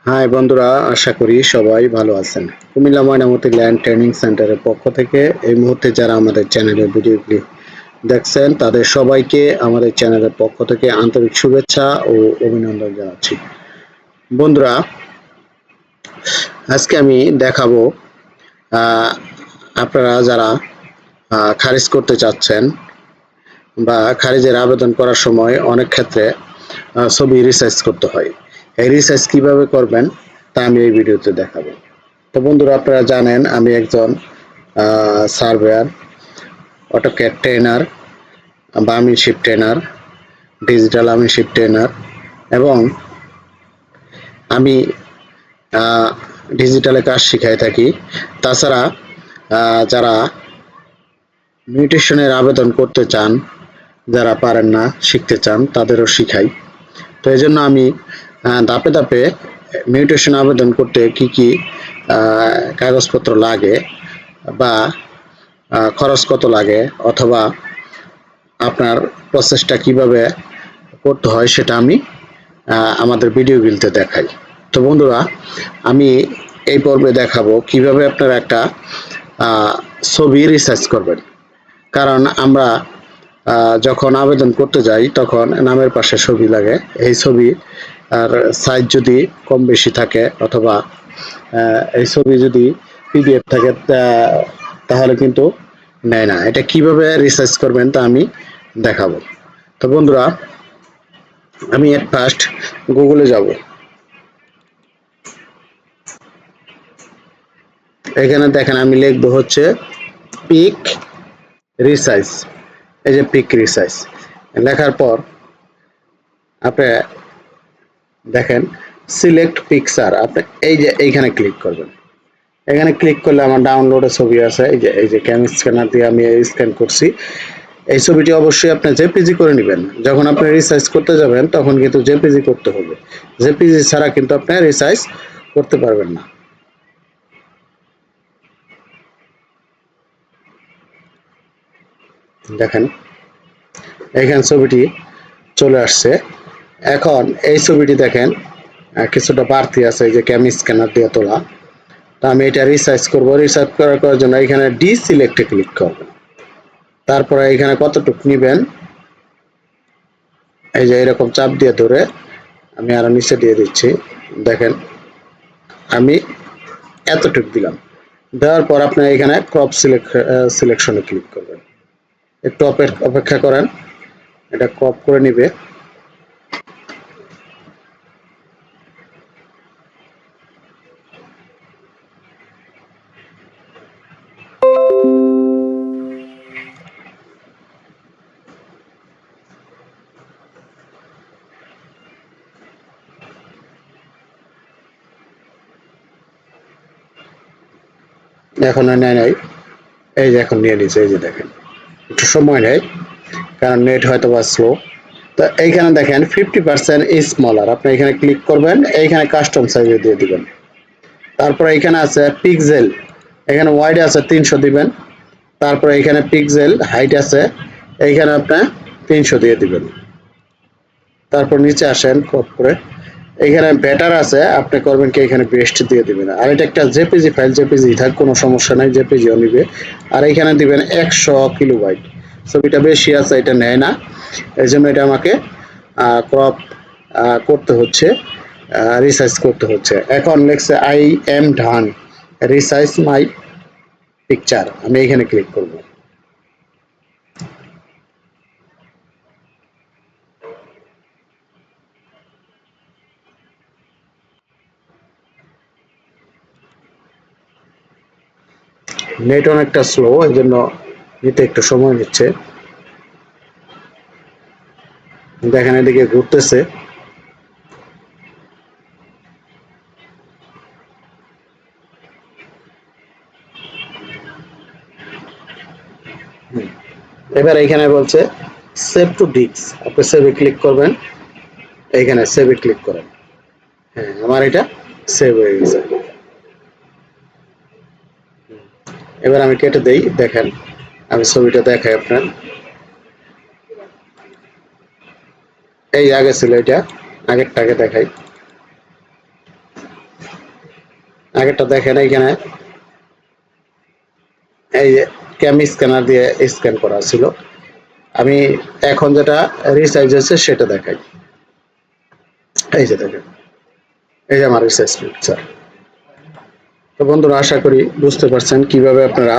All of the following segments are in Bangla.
হাই বন্ধুরা, আশা করি সবাই ভালো আছেন। কুমিল্লা ময়নামতি ল্যান্ড ট্রেনিং সেন্টারের পক্ষ থেকে এই মুহূর্তে যারা আমাদের চ্যানেলের ভিডিওগুলি দেখছেন তাদের সবাইকে আমাদের চ্যানেলের পক্ষ থেকে আন্তরিক শুভেচ্ছা ও অভিনন্দন জানাচ্ছি। বন্ধুরা, আজকে আমি দেখাবো আপনারা যারা খারিজ করতে চাচ্ছেন বা খারিজের আবেদন করার সময় অনেক ক্ষেত্রে ছবি রিসার্চ করতে হয়। এই রিসার্চ কিভাবে করবেন তা আমি এই ভিডিওতে দেখাবো। তো বন্ধুরা, আপনারা জানেন আমি একজন সার্ভেয়ার, অটোক্যাড ট্রেনার, বার্মিনশিপ ট্রেনার, ডিজিটাল আর্মিনশিপ ট্রেনার এবং আমি ডিজিটালে কাজ শিখাই থাকি। তাছাড়া যারা মিউটেশনের আবেদন করতে চান, যারা পারেন না শিখতে চান তাদেরও শিখাই। তো এই জন্য আমি ধাপে ধাপে মিউটেশন আবেদন করতে কি কি কাগজপত্র লাগে বা খরচ কত লাগে অথবা আপনার প্রসেসটা কিভাবে করতে হয় সেটা আমি আমাদের ভিডিওগুলিতে দেখাই। তো বন্ধুরা, আমি এই পর্বে দেখাবো কিভাবে আপনারা একটা ছবি রিসার্চ করবেন। কারণ আমরা যখন আবেদন করতে যাই তখন নামের পাশে ছবি লাগে। এই ছবি আর সাইজ যদি কম বেশি থাকে অথবা এই ছবি যদি পিডিএফ থাকে তাহলে কিন্তু নেয় না। এটা কিভাবে রিসার্চ করবেন তা আমি দেখাবো। তো বন্ধুরা, আমি এট ফার্স্ট গুগলে যাব। এখানে দেখেন আমি লিখবো হচ্ছে পিক রিসার্চ। এই যে পিক রিসার্চ লেখার পর আপনি দেখেন সিলেক্ট পিকচার, আপনি এই যে এইখানে ক্লিক করবেন। এখানে ক্লিক করলে আমার ডাউনলোডের ছবি আছে। এই যে ক্যাম স্ক্যানার দিয়ে আমি স্ক্যান করছি। এই ছবিটি অবশ্যই আপনি জেপিজি করে নেবেন। যখন আপনি রিসার্চ করতে যাবেন তখন কিন্তু জেপিজি করতে হবে। জেপিজি ছাড়া কিন্তু আপনি রিসার্চ করতে পারবেন না। দেখেন এখানে ছবিটি চলে আসছে। এখন এই ছবিটি দেখেন কিছুটা বাড়তি আছে, এই যে ক্যাম স্ক্যানার দিয়ে তোলা। তো আমি এটা রিসার্চ করব। রিসার্চ করার জন্য এখানে ডি সিলেক্টে ক্লিক করব। তারপরে এখানে কতটুকু নেবেন, এই যে এরকম চাপ দিয়ে ধরে আমি আরো নিচে দিয়ে দিচ্ছি। দেখেন আমি এতটুকু দিলাম। দেওয়ার পর আপনি এখানে ক্রপ সিলেকশনে ক্লিক করবেন। একটু অপেক্ষা করেন, এটা ক্রপ করে নিবে। এখন নেয় নাই, এই যে এখন নিয়ে নিচ্ছে। এই যে দেখেন একটু সময় নেয় কারণ নেট হয়তো বা স্লো। তো এইখানে দেখেন 50% স্মলার, আপনি এখানে ক্লিক করবেন। এইখানে কাস্টম সাইজে দিয়ে দিবেন। তারপরে এখানে আছে পিক্সেল, এখানে ওয়াইড আছে 300 দিবেন। তারপরে এখানে পিক্সেল হাইট আছে, এইখানে আপনি 300 দিয়ে দিবেন। তারপর নিচে আসেন ক্রপ করে, এইখানে বেটার আছে, আপনি করবেন কি এখানে বেস্ট দিয়ে দিবেন। আর এটা একটা জেপিজি ফাইল, জেপিজি থাক কোনো সমস্যা নাই, জেপিজিও নিবে। আর এখানে দিবেন 100 কিলোবাইট। ছবিটা বেশি আছে, এটা নেয় না, এই জন্য এটা আমাকে ক্রপ করতে হচ্ছে, রিসাইজ করতে হচ্ছে। এখন লেখছে I am done resize my picture, আমি এখানে ক্লিক করব। নেট অনেকটা স্লো, এই জন্য নিতে একটু সময় নিচ্ছে। দেখেন এদিকে ঘুরতেছে। এবার এইখানে বলছে সেভ টু ডিস্ক, আপনি সেভে ক্লিক করবেন। এইখানে সেভে ক্লিক করেন। হ্যাঁ, আমার এটা সেভ হয়ে গেছে। এবার আমি কেটে দেই। দেখেন আমি ছবিটা দেখাই আপনার। এই আগে ছিল, এটা আগেরটাকে দেখাই। আগেরটা দেখেন এখানে এই যে ক্যাম স্ক্যানার দিয়ে স্ক্যান করা ছিল। আমি এখন যেটা রিসাইজ হয়েছে সেটা দেখাই। এই যে দেখেন, এই যে আমার রিসাইজ পিকচার। তো বন্ধুরা, আশা করি বুঝতে পারছেন কিভাবে আপনারা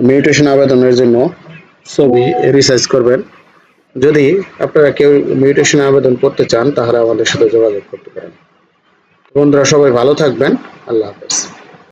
মিউটেশন আবেদনের জন্য ছবি রিসাইজ করবেন। যদি আপনারা কেউ মিউটেশন আবেদন করতে চান তাহলে আমাদের সাথে যোগাযোগ করতে পারেন। বন্ধুরা, সবাই ভালো থাকবেন। আল্লাহ হাফেজ।